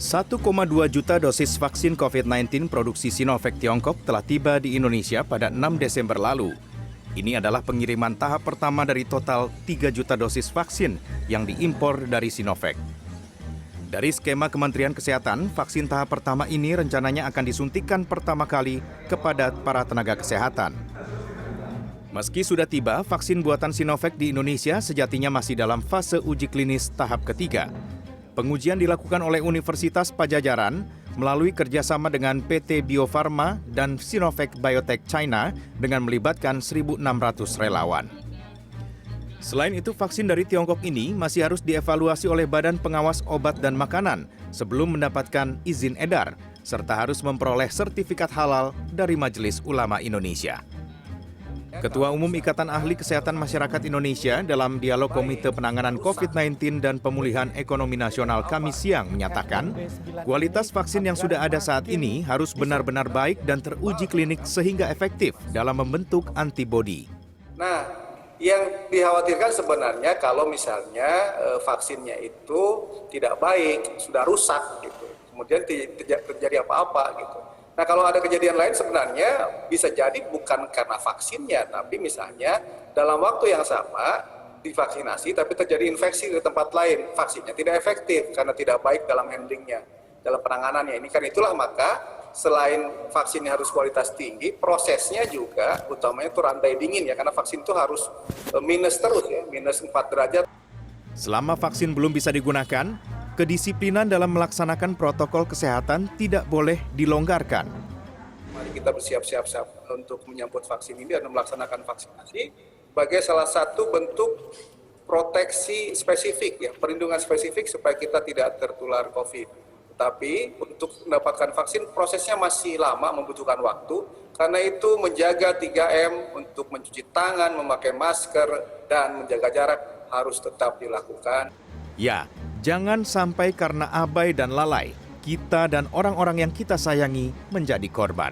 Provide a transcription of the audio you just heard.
1,2 juta dosis vaksin COVID-19 produksi Sinovac Tiongkok telah tiba di Indonesia pada 6 Desember lalu. Ini adalah pengiriman tahap pertama dari total 3 juta dosis vaksin yang diimpor dari Sinovac. Dari skema Kementerian Kesehatan, vaksin tahap pertama ini rencananya akan disuntikan pertama kali kepada para tenaga kesehatan. Meski sudah tiba, vaksin buatan Sinovac di Indonesia sejatinya masih dalam fase uji klinis tahap ketiga. Pengujian dilakukan oleh Universitas Padjadjaran melalui kerjasama dengan PT Bio Farma dan Sinovac Biotech China dengan melibatkan 1.600 relawan. Selain itu, vaksin dari Tiongkok ini masih harus dievaluasi oleh Badan Pengawas Obat dan Makanan sebelum mendapatkan izin edar, serta harus memperoleh sertifikat halal dari Majelis Ulama Indonesia. Ketua Umum Ikatan Ahli Kesehatan Masyarakat Indonesia dalam dialog Komite Penanganan COVID-19 dan Pemulihan Ekonomi Nasional Kamis siang menyatakan, kualitas vaksin yang sudah ada saat ini harus benar-benar baik dan teruji klinik sehingga efektif dalam membentuk antibodi. Nah, yang dikhawatirkan sebenarnya kalau misalnya vaksinnya itu tidak baik, sudah rusak gitu, kemudian tidak terjadi apa-apa gitu. Nah, kalau ada kejadian lain sebenarnya bisa jadi bukan karena vaksinnya, tapi misalnya dalam waktu yang sama divaksinasi tapi terjadi infeksi di tempat lain, vaksinnya tidak efektif karena tidak baik dalam handlingnya, dalam penanganannya. Ini kan itulah maka selain vaksinnya harus kualitas tinggi, prosesnya juga utamanya itu rantai dingin ya, karena vaksin itu harus minus terus ya, minus 4 derajat. Selama vaksin belum bisa digunakan, kedisiplinan dalam melaksanakan protokol kesehatan tidak boleh dilonggarkan. Mari kita bersiap-siap untuk menyambut vaksin ini dan melaksanakan vaksinasi sebagai salah satu bentuk proteksi spesifik, ya, perlindungan spesifik supaya kita tidak tertular COVID. Tetapi untuk mendapatkan vaksin prosesnya masih lama, membutuhkan waktu. Karena itu menjaga 3M untuk mencuci tangan, memakai masker, dan menjaga jarak harus tetap dilakukan. Ya, jangan sampai karena abai dan lalai, kita dan orang-orang yang kita sayangi menjadi korban.